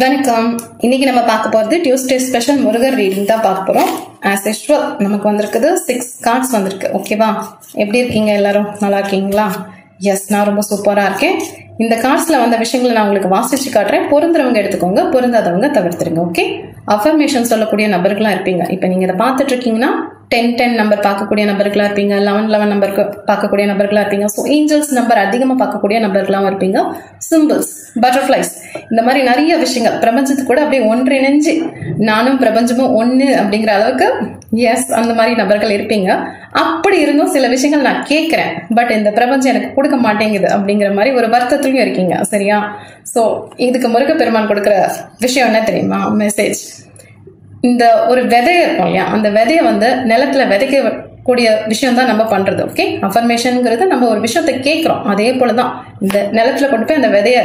வணக்கம். இன்னைக்கு நம்ம பார்க்க போறது டியூஸ்டே ஸ்பெஷல் முருகர் ரீடிங் தான் பார்க்க போறோம். ஆஸ் யூஷுவல் நமக்கு வந்திருக்குது 6 கார்ட்ஸ் வந்திருக்கு. ஓகேவா? எப்படி இருக்கீங்க எல்லாரும்? நல்லா இருக்கீங்களா? எஸ், நான் ரொம்ப சூப்பரா இருக்கேன். இந்த கார்ட்ஸ்ல வந்த விஷயங்களை நான் உங்களுக்கு வாசிச்சு காட்டுறேன். பொருந்துறவங்க எடுத்துக்கோங்க, பொருந்தாதவங்க தவிர்த்துருங்க. ஓகே? அஃபர்மேஷன் சொல்லக்கூடிய நபர்களா இருப்பீங்க. இப்ப நீங்க இதை பார்த்துட்டு இருக்கீங்கன்னா 10 நம்பர் பார்க்கக்கூடிய நபர்களா இருப்பீங்க, 11 நம்பருக்கு பார்க்கக்கூடிய நபர்களா இருப்பீங்க. ஸோ ஏஞ்சல்ஸ் நம்பர் அதிகமாக பார்க்கக்கூடிய நபர்களாகவும் இருப்பீங்க. சிம்பிள்ஸ், பட்டர்ஃப்ளைஸ், இந்த மாதிரி நிறைய விஷயங்கள் பிரபஞ்சத்து கூட அப்படியே ஒன்றிணைஞ்சு நானும் பிரபஞ்சமும் ஒன்று அப்படிங்கிற அளவுக்கு எஸ் அந்த மாதிரி நபர்கள் இருப்பீங்க. அப்படி இருந்தும் சில விஷயங்கள் நான் கேட்குறேன், பட் இந்த பிரபஞ்சம் எனக்கு கொடுக்க மாட்டேங்குது அப்படிங்கிற மாதிரி ஒரு வருத்தத்துலையும் இருக்கீங்க. சரியா? ஸோ இதுக்கு முருகப்பெருமான் கொடுக்குற விஷயம் என்ன தெரியுமா? மெசேஜ். இந்த ஒரு விதை இருக்கும் இல்லையா, அந்த விதையை நிலத்துல விதைக்கக்கூடிய விஷயம் தான் நம்ம பண்றது. ஓகே? அஃபர்மேஷன்ங்கிறது நம்ம ஒரு விஷயத்த கேட்கிறோம், அதே போலதான் இந்த நிலத்துல கொண்டு போய் அந்த விதைய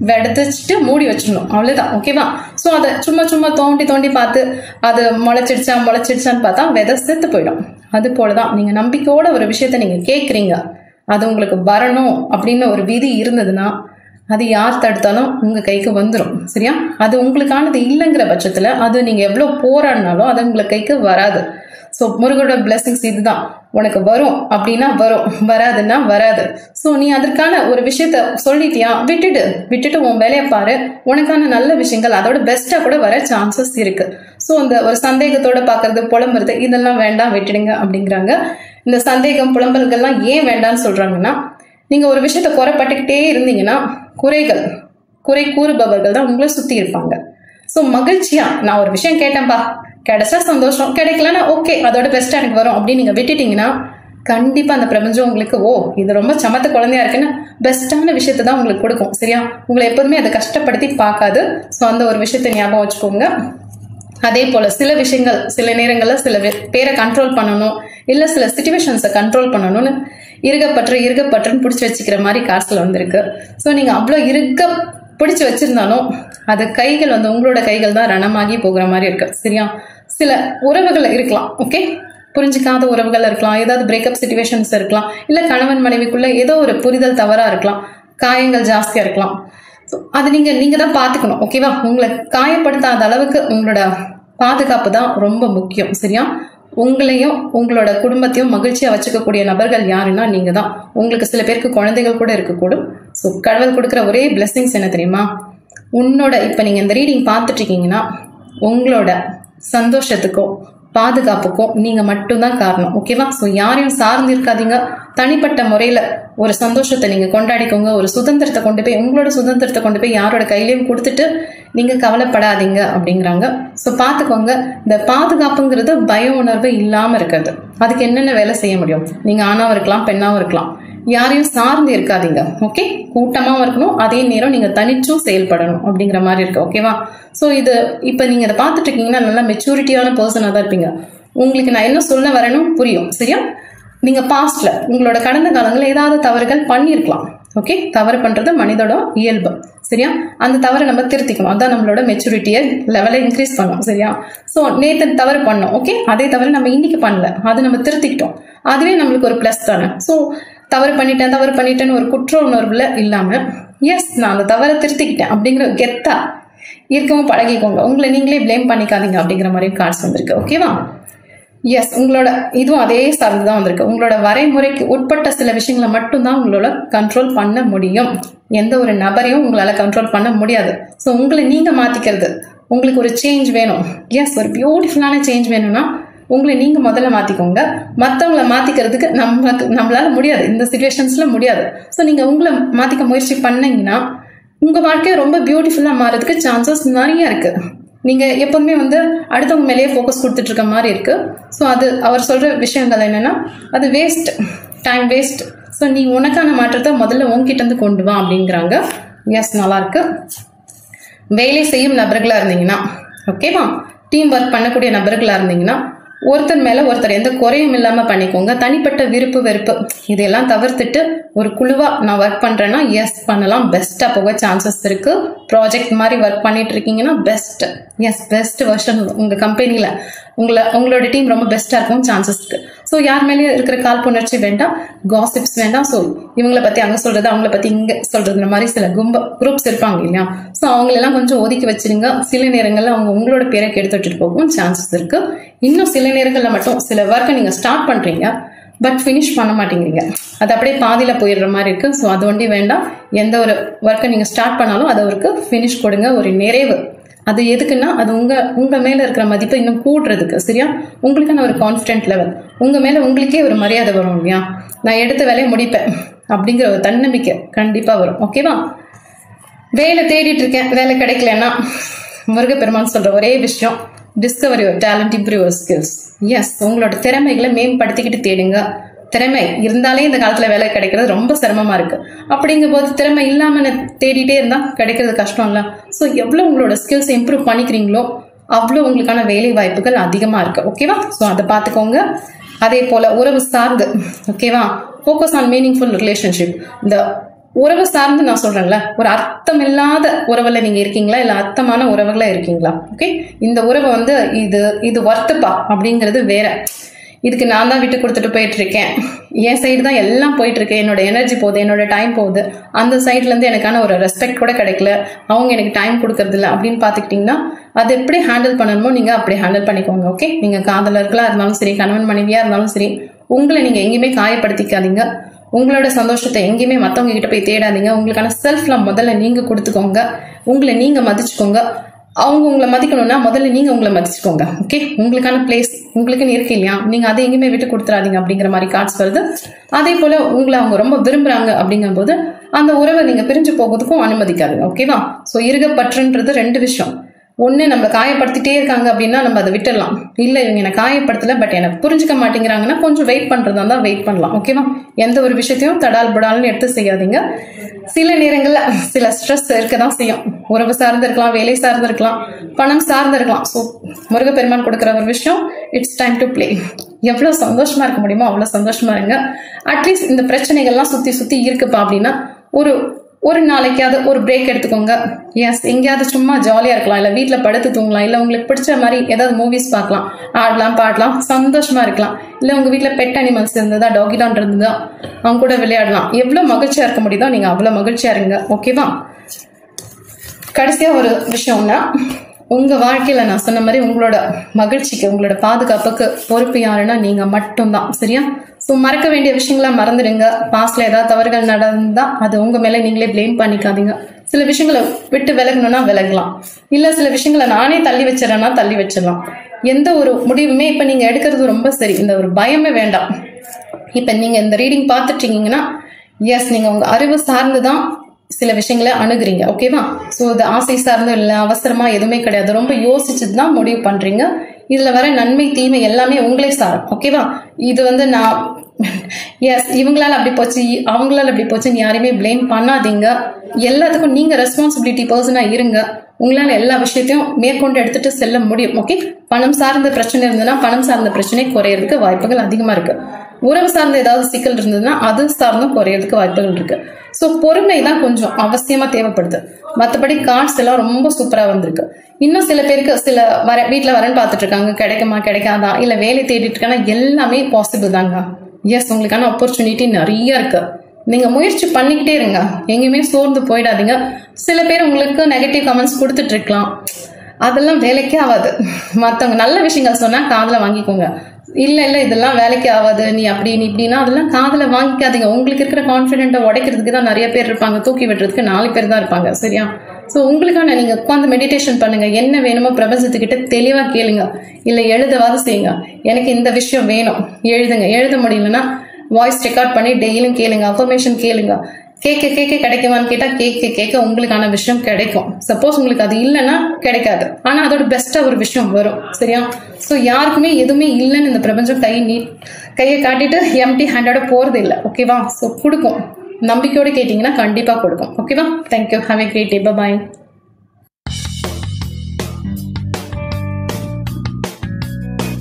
வெடிச்சுட்டு மூடி வச்சிடணும், அவ்வளவுதான். ஓகேவா? ஸோ அதை சும்மா சும்மா தோண்டி தோண்டி பார்த்து அது முளைச்சிடுச்சான்னு பார்த்தா விதை செத்து போயிடும். அது போலதான் நீங்க நம்பிக்கையோட ஒரு விஷயத்த நீங்க கேட்குறீங்க, அது உங்களுக்கு வரணும் அப்படின்னு ஒரு விதி இருந்ததுன்னா அது யார் தடுத்தாலும் உங்க கைக்கு வந்துடும். சரியா? அது உங்களுக்கானது இல்லைங்கிற பட்சத்துல அது நீங்க எவ்வளவு போராடினாலும் அது உங்களுக்கு கைக்கு வராது. ஸோ முருகனோட பிளெஸிங்ஸ் இதுதான். உனக்கு வரும் அப்படின்னா வரும், வராதுன்னா வராது. ஸோ நீ அதற்கான ஒரு விஷயத்த சொல்லிட்டியா, விட்டுட்டு உன் வேலையை பாரு. உனக்கான நல்ல விஷயங்கள் அதோட பெஸ்டா கூட வர சான்சஸ் இருக்கு. ஸோ அந்த ஒரு சந்தேகத்தோட பாக்குறது, புலம்புறது, இதெல்லாம் வேண்டாம், விட்டுடுங்க அப்படிங்கிறாங்க. இந்த சந்தேகம் புலம்பல்கள்லாம் ஏன் வேண்டாம்னு சொல்றாங்கன்னா, நீங்க ஒரு விஷயத்த குறைப்பட்டுக்கிட்டே இருந்தீங்கன்னா குறை கூறுபவர்கள் தான் உங்களை சுத்தி இருப்பாங்க. ஸோ மகிழ்ச்சியா நான் ஒரு விஷயம் கேட்டேன்பா, கிடைச்சா சந்தோஷம், கிடைக்கலன்னா ஓகே, அதோட பெஸ்டா எனக்கு வரும் அப்படின்னு நீங்க விட்டுட்டீங்கன்னா கண்டிப்பா அந்த பிரபஞ்சம் உங்களுக்கு இது ரொம்ப சமத்த குழந்தையா இருக்குன்னு பெஸ்டான விஷயத்த தான் உங்களுக்கு கொடுக்கும். சரியா? உங்களை எப்போதுமே அதை கஷ்டப்படுத்தி பார்க்காது. ஸோ அந்த ஒரு விஷயத்த ஞாபகம் வச்சுக்கோங்க. அதே போல சில விஷயங்கள் சில நேரங்கள்ல சில பேரை கண்ட்ரோல் பண்ணணும், இல்ல சில சிச்சுவேஷன்ஸை கண்ட்ரோல் பண்ணணும்னு இருகப்பற்றுன்னு பிடிச்சி வச்சுக்கிற மாதிரி காசுல வந்திருக்கு. ஸோ நீங்க அவ்வளோ பிடிச்சு வச்சிருந்தாலும் அது கைகள் உங்களோட கைகள் தான் ரணமாகி போகிற மாதிரி இருக்கு. சரியா? சில உறவுகள் இருக்கலாம், ஓகே, புரிஞ்சிக்காத உறவுகள் இருக்கலாம், ஏதாவது பிரேக்கப் சிச்சுவேஷன்ஸ் இருக்கலாம், இல்ல கணவன் மனைவிக்குள்ள ஏதோ ஒரு புரிதல் தவறா இருக்கலாம், காயங்கள் ஜாஸ்தியா இருக்கலாம். அது நீங்க தான் பாத்துக்கணும். ஓகேவா? உங்களை காயப்படுத்தாத அளவுக்கு உங்களோட பாதுகாப்பு தான் ரொம்ப முக்கியம். சரியா? உங்களையும் உங்களோட குடும்பத்தையும் மகிழ்ச்சியா வச்சுக்கக்கூடிய நபர்கள் யாருன்னா நீங்க தான். உங்களுக்கு சில பேருக்கு குழந்தைகள் கூட இருக்கக்கூடும். ஸோ கடவுள் கொடுக்குற ஒரே பிளெஸிங்ஸ் என்ன தெரியுமா? இப்ப நீங்க இந்த ரீடிங் பார்த்துட்டு இருக்கீங்கன்னா உங்களோட சந்தோஷத்துக்கும் பாதுகாப்புக்கும் நீங்க மட்டும்தான் காரணம். ஓகேவா? ஸோ யாரையும் சார்ந்து இருக்காதீங்க. தனிப்பட்ட முறையில ஒரு சந்தோஷத்தை நீங்க கொண்டாடிக்கோங்க. ஒரு சுதந்திரத்தை கொண்டு போய் உங்களோட சுதந்திரத்தை கொண்டு போய் யாரோட கையிலையும் கொடுத்துட்டு நீங்க கவலைப்படாதீங்க அப்படிங்கிறாங்க. ஸோ பார்த்துக்கோங்க, இந்த பாதுகாப்புங்கிறது பய உணர்வு இல்லாம இருக்கிறது. அதுக்கு என்னென்ன வேலை செய்ய முடியும்? நீங்க ஆணாவும் இருக்கலாம், பெண்ணாவும் இருக்கலாம். யாரையும் சார்ந்து இருக்காதீங்க. ஓகே? கூட்டமாவும் இருக்கணும், அதே நேரம் நீங்க தனிச்சும் செயல்படணும் அப்படிங்கிற மாதிரி இருக்கு. ஓகேவா? ஸோ இப்ப நீங்க இதை பார்த்துட்டு இருக்கீங்கன்னா நல்லா மெச்சூரிட்டியான பர்சனாக தான் இருப்பீங்க. உங்களுக்கு நான் என்ன சொல்ல வரேன்னு புரியும். சரியா? நீங்க பாஸ்ட்ல உங்களோட கடந்த காலங்களில் ஏதாவது தவறுகள் பண்ணியிருக்கலாம். ஓகே? தவறு பண்றது மனிதோட இயல்பு. சரியா? அந்த தவறை நம்ம திருத்திக்கணும். அதான் நம்மளோட மெச்சூரிட்டியை லெவலை இன்க்ரீஸ் பண்ணணும். சரியா? ஸோ நேற்று தவறு பண்ணோம், ஓகே, அதே தவறு நம்ம இன்னைக்கு பண்ணல, அது நம்ம திருத்திக்கிட்டோம், அதுவே நம்மளுக்கு ஒரு பிளஸ் தானே. ஸோ தவறு பண்ணிட்டேன்னு ஒரு குற்ற உணர்வுல இல்லாம எஸ் நான் அந்த தவறை திருத்திக்கிட்டேன் அப்படிங்கிற கெத்தா இருக்கவும் பழகிக்கோங்க. உங்களை நீங்களே பிளேம் பண்ணிக்காதீங்க அப்படிங்கிற மாதிரி கார்ட்ஸ் வந்திருக்கு. ஓகேவா? எஸ், உங்களோட இதுவும் அதே சார்ந்துதான் வந்திருக்கு. உங்களோட வரைமுறைக்கு உட்பட்ட சில விஷயங்களை மட்டும்தான் உங்களோட கண்ட்ரோல் பண்ண முடியும். எந்த ஒரு நபரையும் உங்களால கண்ட்ரோல் பண்ண முடியாது. ஸோ உங்களை நீங்க மாத்திக்கிறது, உங்களுக்கு ஒரு சேஞ்ச் வேணும், எஸ் ஒரு பியூட்டிஃபுல்லான சேஞ்ச் வேணும்னா உங்களை நீங்க முதல்ல மாத்திக்கோங்க. மற்றவங்களை மாத்திக்கிறதுக்கு நம்மளால முடியாது, இந்த சிச்சுவேஷன்ஸ்ல முடியாது. ஸோ நீங்க உங்களை மாத்திக்க முயற்சி பண்ணீங்கன்னா உங்க வாழ்க்கையை ரொம்ப பியூட்டிஃபுல்லா மாறதுக்கு சான்சஸ் நிறைய இருக்கு. நீங்க எப்போதுமே அடுத்தவங்க மேலேயே ஃபோக்கஸ் கொடுத்துட்டு இருக்க மாதிரி இருக்கு. ஸோ அது அவர் சொல்ற விஷயங்கள் என்னன்னா அது வேஸ்ட், டைம் வேஸ்ட். ஸோ நீ உனக்கான மாற்றத்தை முதல்ல உங்ககிட்ட இருந்து கொண்டு வா அப்படிங்கிறாங்க. எஸ், நல்லா இருக்கு. வேலை செய்யும் நபர்களா இருந்தீங்கன்னா, ஓகேவா, டீம் ஒர்க் பண்ணக்கூடிய நபர்களா இருந்தீங்கன்னா ஒருத்தர் மேல ஒருத்தர் எந்த குறையும் இல்லாம பண்ணிக்கோங்க. தனிப்பட்ட விருப்பு வெறுப்பு இதெல்லாம் தவிர்த்துட்டு ஒரு குழுவா நான் ஒர்க் பண்றேன்னா எஸ் பண்ணலாம், பெஸ்டா போக சான்சஸ் இருக்கு. ப்ராஜெக்ட் மாதிரி ஒர்க் பண்ணிட்டு இருக்கீங்கன்னா பெஸ்ட் வெர்ஷன் உங்க கம்பெனில உங்களோட டீம் ரொம்ப பெஸ்ட்டாக இருக்கும் சான்சஸ் இருக்கு. ஸோ யார் மேலேயும் இருக்கிற காழ்ப்புணர்ச்சி வேண்டாம், காசிப்ஸ் வேண்டாம். ஸோ இவங்களை பற்றி அங்கே சொல்றது, அவங்கள பற்றி இங்கே சொல்றதுன்ற மாதிரி சில குரூப்ஸ் இருப்பாங்க இல்லையா? ஸோ அவங்களெல்லாம் கொஞ்சம் ஒதுக்கி வச்சிருங்க. சில நேரங்களில் அவங்க உங்களோட பேரை கெடுத்துட்டு போகும் சான்சஸ் இருக்கு. இன்னும் சில நேரங்களில் மட்டும் சில ஒர்க்கை நீங்கள் ஸ்டார்ட் பண்றீங்க, பட் ஃபினிஷ் பண்ண மாட்டேங்கிறீங்க, அது அப்படியே பாதியில் போயிடுற மாதிரி இருக்கு. ஸோ அது ஒண்டி வேண்டாம். எந்த ஒரு ஒர்க்கை நீங்கள் ஸ்டார்ட் பண்ணாலும் அதை அவருக்கு ஃபினிஷ் கொடுங்க, ஒரு நிறைவு. அது எதுக்குன்னா அது உங்க மேல இருக்கிற மதிப்பை இன்னும் கூடுறதுக்கு, சரியா? உங்களுக்கான ஒரு கான்ஃபிடென்ட் லெவல், உங்க மேல உங்களுக்கே ஒரு மரியாதை வரும் இல்லையா? நான் எடுத்த வேலையை முடிப்பேன் அப்படிங்கிற ஒரு தன்னம்பிக்கை கண்டிப்பா வரும். ஓகேவா? வேலை தேடிட்டு இருக்கேன், வேலை கிடைக்கலன்னா முருகப்பெருமான் சொல்ற ஒரே விஷயம், discover your talent, improve your skills. Yes, உங்களோட திறமைகளை மேம்படுத்திக்கிட்டு தேடுங்க. திறமை இருந்தாலே இந்த காலத்துல வேலை கிடைக்கிறது ரொம்ப சிரமமா இருக்கு. அப்படிங்கும் போது திறமை இல்லாம தேடிட்டே இருந்தா கிடைக்கிறது கஷ்டம் இல்ல? ஸோ எவ்வளவு உங்களோட ஸ்கில்ஸ் இம்ப்ரூவ் பண்ணிக்கிறீங்களோ அவ்வளோ உங்களுக்கான வேலை வாய்ப்புகள் அதிகமா இருக்கு. ஓகேவா? ஸோ அதை பார்த்துக்கோங்க. அதே போல உறவு சார்ந்து, ஓகேவா, ஃபோக்கஸ் ஆன் மீனிங்ஃபுல் ரிலேஷன்ஷிப். இந்த உறவு சார்ந்து நான் சொல்றேன்ல, ஒரு அர்த்தம் இல்லாத உறவுல நீங்க இருக்கீங்களா, இல்ல அர்த்தமான உறவுகளா இருக்கீங்களா? ஓகே, இந்த உறவு வந்து இது வர்த்துப்பா அப்படிங்கிறது வேற. இதுக்கு நான் தான் விட்டு கொடுத்துட்டு போயிட்டு இருக்கேன், என் சைடு தான் எல்லாம் போயிட்டு இருக்கேன், என்னோட எனர்ஜி போகுது, என்னோட டைம் போகுது, அந்த சைட்ல இருந்து எனக்கான ஒரு ரெஸ்பெக்ட் கூட கிடைக்கல, அவங்க எனக்கு டைம் கொடுக்கறது இல்லை அப்படின்னு பாத்துக்கிட்டீங்கன்னா அது எப்படி ஹேண்டில் பண்ணணுமோ நீங்க அப்படி ஹேண்டில் பண்ணிக்கோங்க. ஓகே, நீங்க காதலர்களா இருந்தாலும் சரி, கணவன் மனைவியா இருந்தாலும் சரி, உங்களை நீங்க எங்கேயுமே காயப்படுத்திக்காதீங்க. உங்களோட சந்தோஷத்தை எங்கேயுமே மற்றவங்க கிட்ட போய் தேடாதீங்க. உங்களுக்கான செல்ஃப்ல முதல்ல நீங்க கொடுத்துக்கோங்க, உங்களை நீங்க மதிச்சுக்கோங்க. அவங்க உங்களை மதிக்கணும்னா முதல்ல நீங்க உங்களை மதிச்சுக்கோங்க. ஓகே, உங்களுக்கான பிளேஸ் உங்களுக்குன்னு இருக்கு இல்லையா? நீங்க அதை எங்கேயுமே விட்டு கொடுத்துறாதீங்க அப்படிங்கிற மாதிரி கார்ட்ஸ் வருது. அதே போல உங்களை அவங்க ரொம்ப விரும்புறாங்க அப்படிங்கும் போது அந்த உறவை நீங்க பிரிஞ்சு போகிறதுக்கும் அனுமதிக்காதுங்க. ஓகேவா? ஸோ இருகப்பற்றுன்றது ரெண்டு விஷயம். ஒண்ணு, நம்ம காயப்படுத்திட்டே இருக்காங்க அப்படின்னா நம்ம அதை விட்டுடலாம். இல்ல இவங்க என்னை காயப்படுத்தல பட் எனக்கு புரிஞ்சுக்க மாட்டேங்கிறாங்கன்னா கொஞ்சம் வெயிட் பண்றதா தான் வெயிட் பண்ணலாம். ஓகேவா? எந்த ஒரு விஷயத்தையும் தடால் புடால்னு எடுத்து செய்யாதீங்க. சில நேரங்கள்ல சில ஸ்ட்ரெஸ் இருக்கதான் செய்யும். உறவு சார்ந்து இருக்கலாம், வேலை சார்ந்து இருக்கலாம், பணம் சார்ந்து இருக்கலாம். ஸோ முருகப்பெருமான் கொடுக்குற ஒரு விஷயம், இட்ஸ் டைம் டு பிளே. எவ்வளவு சந்தோஷமா இருக்க முடியுமோ அவ்வளவு சந்தோஷமா இருங்க. அட்லீஸ்ட் இந்த பிரச்சனைகள்லாம் சுத்தி இருக்குப்பா அப்படின்னா ஒரு நாளைக்காவது ஒரு பிரேக் எடுத்துக்கோங்க. எஸ், எங்கேயாவது சும்மா ஜாலியா இருக்கலாம், இல்ல வீட்டுல படுத்து தூங்கலாம், இல்ல உங்களுக்கு பிடிச்ச மாதிரி ஏதாவது மூவிஸ் பார்க்கலாம், ஆடலாம், பாடலாம், சந்தோஷமா இருக்கலாம். இல்ல உங்க வீட்டுல பெட் அனிமல்ஸ் இருந்ததா, டாகிடான் இருந்ததா, அவங்க கூட விளையாடலாம். எவ்வளவு மகிழ்ச்சியா இருக்க முடியுதோ நீங்க அவ்வளவு மகிழ்ச்சியா இருங்க. ஓகேவா? கடைசியா ஒரு விஷயம்னா, உங்க வாழ்க்கையில நான் சொன்ன மாதிரி உங்களோட மகிழ்ச்சிக்கு, உங்களோட பாதுகாப்புக்கு பொறுப்பு யாருன்னா நீங்க மட்டும்தான். சரியா? ஸோ மறக்க வேண்டிய விஷயங்களா மறந்துடுங்க. பாஸ்ட்ல ஏதாவது தவறுகள் நடந்தா அது உங்க மேல நீங்களே பிளேம் பண்ணிக்காதீங்க. சில விஷயங்களை விட்டு விலகணும்னா விலகலாம், இல்ல சில விஷயங்களை நானே தள்ளி வச்சிடறேன்னா தள்ளி வச்சிடலாம். எந்த ஒரு முடிவுமே இப்ப நீங்க எடுக்கிறது ரொம்ப சரி, இந்த ஒரு பயமே வேண்டாம். இப்ப நீங்க இந்த ரீடிங் பார்த்துட்டு இருக்கீங்கன்னா எஸ், நீங்க உங்க அறிவு சார்ந்துதான் சில விஷயங்களை அணுகுறீங்க. ஓகேவா? ஸோ இது ஆசை சார்ந்தும் இல்லை, அவசரமா எதுவுமே கிடையாது, ரொம்ப யோசிச்சுட்டு தான் முடிவு பண்றீங்க. இதுல வர நன்மை தீமை எல்லாமே உங்களே சாரும். ஓகேவா? இது வந்து நான் எஸ் இவங்களால அப்படி போச்சு, அவங்களால அப்படி போச்சுன்னு யாரையுமே பிளேம் பண்ணாதீங்க. எல்லாத்துக்கும் நீங்க ரெஸ்பான்சிபிலிட்டி பர்சனா இருங்க. உங்களால எல்லா விஷயத்தையும் மேற்கொண்டு எடுத்துட்டு செல்ல முடியும். ஓகே, பணம் சார்ந்த பிரச்சனை இருந்ததுன்னா பணம் சார்ந்த பிரச்சனை குறையறதுக்கு வாய்ப்புகள் அதிகமா இருக்கு. உறவு சார்ந்த ஏதாவது சிக்கல் இருந்ததுன்னா அது சார்ந்தும் குறையறதுக்கு வாய்ப்புகள் இருக்கு. ஸோ பொறுமை தான் கொஞ்சம் அவசியமா தேவைப்படுது. மற்றபடி கார்ட்ஸ் எல்லாம் ரொம்ப சூப்பரா வந்திருக்கு. இன்னும் சில பேருக்கு சில வீட்டுல வரன்னு பார்த்துட்டு இருக்காங்க, கிடைக்குமா கிடைக்காதா, இல்ல வேலை தேடிட்டு இருக்காங்கன்னா எல்லாமே பாசிபிள் தாங்க. எஸ், உங்களுக்கான ஆப்பர்ச்சுனிட்டி நிறைய இருக்கு. நீங்க முயற்சி பண்ணிக்கிட்டே இருங்க, எங்கேயுமே சோர்ந்து போயிடாதீங்க. சில பேர் உங்களுக்கு நெகட்டிவ் கமெண்ட்ஸ் கொடுத்துட்டு இருக்கலாம், அதெல்லாம் வேலைக்கே ஆகாது. மற்றவங்க நல்ல விஷயங்கள் சொன்னா காதுல வாங்கிக்கோங்க. இல்ல இதெல்லாம் வேலைக்கு ஆகாது, நீ அப்படி நீ இப்படின்னா அதெல்லாம் காதுல வாங்கிக்காதீங்க. உங்களுக்கு இருக்கிற கான்பிடென்ட்டை உடைக்கிறதுக்கு தான் நிறைய பேர் இருப்பாங்க, தூக்கி விடுறதுக்கு 4 பேர் தான் இருப்பாங்க. சரியா? ஸோ உங்களுக்கான நீங்க உட்காந்து மெடிடேஷன் பண்ணுங்க, என்ன வேணுமோ பிரபஞ்சத்துக்கிட்ட தெளிவா கேளுங்க, இல்ல எழுதவாது செய்யுங்க. எனக்கு இந்த விஷயம் வேணும் எழுதுங்க. எழுத முடியலன்னா வாய்ஸ் ரெக்கார்ட் பண்ணி டெய்லியும் கேளுங்க, அஃபர்மேஷன் கேளுங்க. கேட்க கிடைக்குமான்னு கேட்டா கேட்க உங்களுக்கான விஷயம் கிடைக்கும். சப்போஸ் உங்களுக்கு அது இல்லைன்னா கிடைக்காது, ஆனா அதோட பெஸ்டா ஒரு விஷயம் வரும். சரியா? ஸோ யாருக்குமே எதுவுமே இல்லைன்னு இந்த பிரபஞ்சம் கையை காட்டிட்டு எம்டி ஹேண்டோட போறது இல்லை. ஓகேவா? ஸோ கொடுக்கும், நம்பிக்கையோட கேட்டீங்கன்னா கண்டிப்பா கொடுக்கும். ஓகேவா? Thank you, have a great day, by.